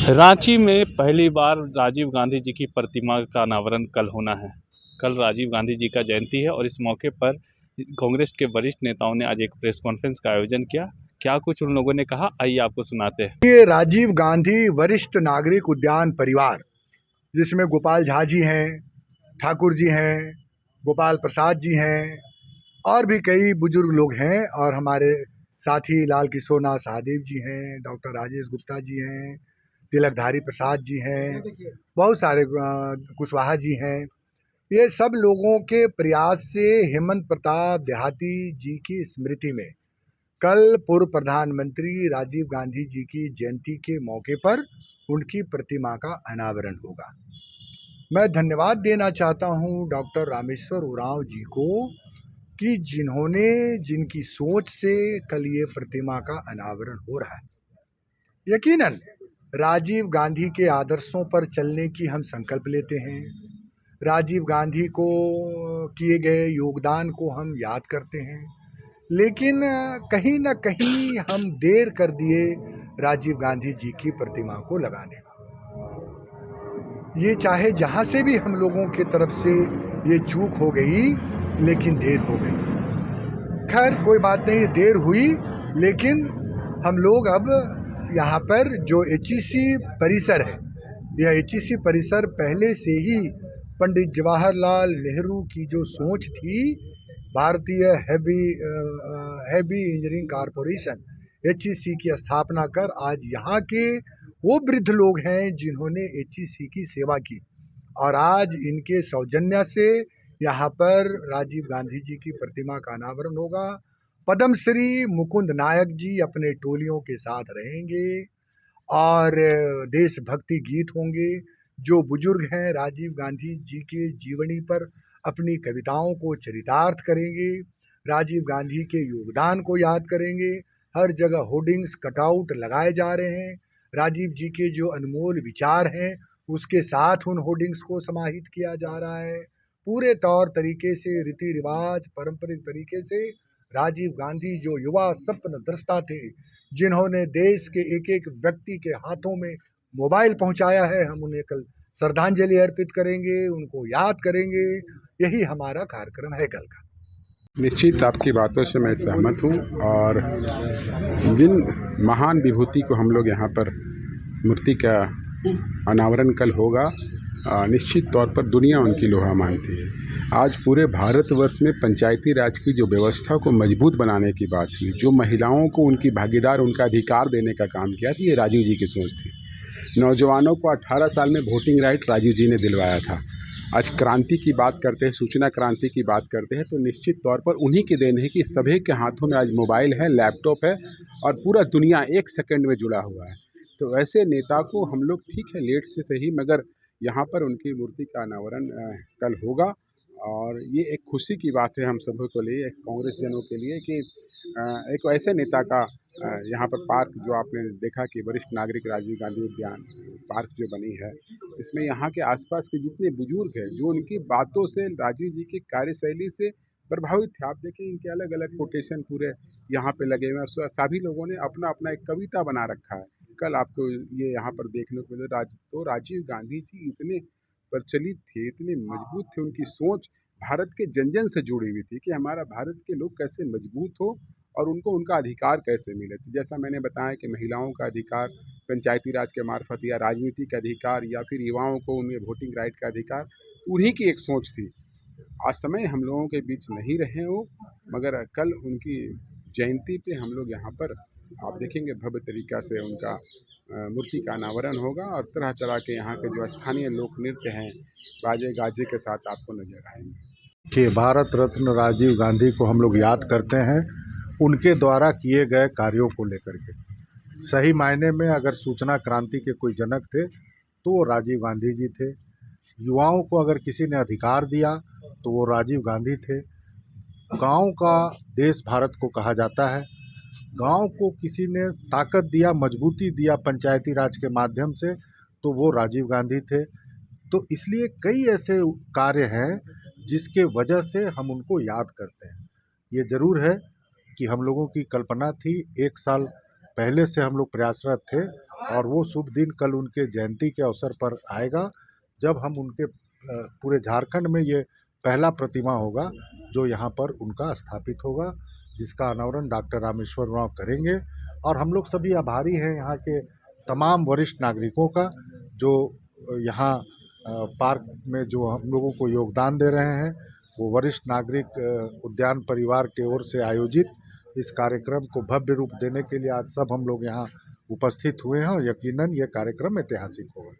रांची में पहली बार राजीव गांधी जी की प्रतिमा का अनावरण कल होना है। कल राजीव गांधी जी का जयंती है और इस मौके पर कांग्रेस के वरिष्ठ नेताओं ने आज एक प्रेस कॉन्फ्रेंस का आयोजन किया। क्या कुछ उन लोगों ने कहा, आइए आपको सुनाते हैं। ये राजीव गांधी वरिष्ठ नागरिक उद्यान परिवार, जिसमें गोपाल झा जी हैं, ठाकुर जी हैं, गोपाल प्रसाद जी हैं और भी कई बुजुर्ग लोग हैं, और हमारे साथी लाल किशोर नाथ सहदेव जी हैं, डॉक्टर राजेश गुप्ता जी हैं, तिलकधारी प्रसाद जी हैं, बहुत सारे कुशवाहा जी हैं। ये सब लोगों के प्रयास से हेमंत प्रताप देहाती जी की स्मृति में कल पूर्व प्रधानमंत्री राजीव गांधी जी की जयंती के मौके पर उनकी प्रतिमा का अनावरण होगा। मैं धन्यवाद देना चाहता हूं डॉक्टर रामेश्वर उरांव जी को कि जिनकी सोच से कल ये प्रतिमा का अनावरण हो रहा है। यकीनन राजीव गांधी के आदर्शों पर चलने की हम संकल्प लेते हैं, राजीव गांधी को किए गए योगदान को हम याद करते हैं, लेकिन कहीं ना कहीं हम देर कर दिए राजीव गांधी जी की प्रतिमा को लगाने। ये चाहे जहां से भी हम लोगों की तरफ से ये चूक हो गई, लेकिन देर हो गई। खैर कोई बात नहीं, देर हुई, लेकिन हम लोग अब यहाँ पर जो HEC परिसर है, यह HEC परिसर पहले से ही पंडित जवाहरलाल नेहरू की जो सोच थी, भारतीय हैवी इंजीनियरिंग कॉरपोरेशन HEC की स्थापना कर आज यहाँ के वो वृद्ध लोग हैं जिन्होंने HEC की सेवा की, और आज इनके सौजन्य से यहाँ पर राजीव गांधी जी की प्रतिमा का अनावरण होगा। पद्मश्री मुकुंद नायक जी अपने टोलियों के साथ रहेंगे और देशभक्ति गीत होंगे। जो बुजुर्ग हैं राजीव गांधी जी के जीवनी पर अपनी कविताओं को चरितार्थ करेंगे, राजीव गांधी के योगदान को याद करेंगे। हर जगह होर्डिंग्स कटआउट लगाए जा रहे हैं, राजीव जी के जो अनमोल विचार हैं उसके साथ उन होर्डिंग्स को समाहित किया जा रहा है। पूरे तौर तरीके से रीति रिवाज पारंपरिक तरीके से राजीव गांधी जो युवा स्वप्न दृष्टा थे, जिन्होंने देश के एक एक व्यक्ति के हाथों में मोबाइल पहुंचाया है, हम उन्हें कल श्रद्धांजलि अर्पित करेंगे, उनको याद करेंगे। यही हमारा कार्यक्रम है कल का। निश्चित आपकी बातों से मैं सहमत हूँ, और जिन महान विभूति को हम लोग यहाँ पर मूर्ति का अनावरण कल होगा, निश्चित तौर पर दुनिया उनकी लोहा मानती है। आज पूरे भारतवर्ष में पंचायती राज की जो व्यवस्था को मजबूत बनाने की बात हुई, जो महिलाओं को उनकी भागीदार उनका अधिकार देने का काम किया था, ये राजीव जी की सोच थी। नौजवानों को 18 साल में वोटिंग राइट राजीव जी ने दिलवाया था। आज क्रांति की बात करते हैं, सूचना क्रांति की बात करते हैं, तो निश्चित तौर पर उन्हीं की देन है कि सभी के हाथों में आज मोबाइल है, लैपटॉप है, और पूरा दुनिया एक सेकंड में जुड़ा हुआ है। तो ऐसे नेता को हम लोग, ठीक है लेट से सही, मगर यहाँ पर उनकी मूर्ति का अनावरण कल होगा, और ये एक खुशी की बात है हम सभी के लिए, कांग्रेस जनों के लिए, कि एक ऐसे नेता का यहाँ पर पार्क, जो आपने देखा कि वरिष्ठ नागरिक राजीव गांधी उद्यान पार्क जो बनी है, इसमें यहाँ के आसपास के जितने बुजुर्ग हैं, जो उनकी बातों से, राजीव जी की कार्यशैली से प्रभावित थे। आप देखें इनके अलग अलग कोटेशन पूरे यहाँ पे लगे हुए हैं, सभी लोगों ने अपना अपना एक कविता बना रखा है। कल आपको ये यहाँ पर देखने को मिले। तो राजीव गांधी जी इतने प्रचलित थे, इतने मजबूत थे, उनकी सोच भारत के जन जन से जुड़ी हुई थी कि हमारा भारत के लोग कैसे मजबूत हो और उनको उनका अधिकार कैसे मिले। तो जैसा मैंने बताया कि महिलाओं का अधिकार पंचायती राज के मार्फत, या राजनीति का अधिकार, या फिर युवाओं को उनमें वोटिंग राइट का अधिकार, उन्हीं की एक सोच थी। आज समय हम लोगों के बीच नहीं रहे हो, मगर कल उनकी जयंती पे हम लोग यहाँ पर आप देखेंगे भव्य तरीक़ा से उनका मूर्ति का अनावरण होगा, और तरह तरह के यहाँ के जो स्थानीय लोक नृत्य हैं, बाजे गाजे के साथ आपको नजर आएंगे। कि भारत रत्न राजीव गांधी को हम लोग याद करते हैं उनके द्वारा किए गए कार्यों को लेकर के। सही मायने में अगर सूचना क्रांति के कोई जनक थे तो वो राजीव गांधी जी थे। युवाओं को अगर किसी ने अधिकार दिया तो वो राजीव गांधी थे। गांव का देश भारत को कहा जाता है। गांव को किसी ने ताकत दिया, मजबूती दिया पंचायती राज के माध्यम से, तो वो राजीव गांधी थे। तो इसलिए कई ऐसे कार्य हैं जिसके वजह से हम उनको याद करते हैं। ये ज़रूर है कि हम लोगों की कल्पना थी, 1 साल पहले से हम लोग प्रयासरत थे और वो शुभ दिन कल उनके जयंती के अवसर पर आएगा, जब हम उनके पूरे झारखंड में ये पहला प्रतिमा होगा जो यहाँ पर उनका स्थापित होगा, जिसका अनावरण डॉक्टर रामेश्वर उरांव करेंगे। और हम लोग सभी आभारी हैं यहाँ के तमाम वरिष्ठ नागरिकों का, जो यहाँ पार्क में जो हम लोगों को योगदान दे रहे हैं। वो वरिष्ठ नागरिक उद्यान परिवार की ओर से आयोजित इस कार्यक्रम को भव्य रूप देने के लिए आज सब हम लोग यहाँ उपस्थित हुए हैं और यकीनन ये कार्यक्रम ऐतिहासिक होगा।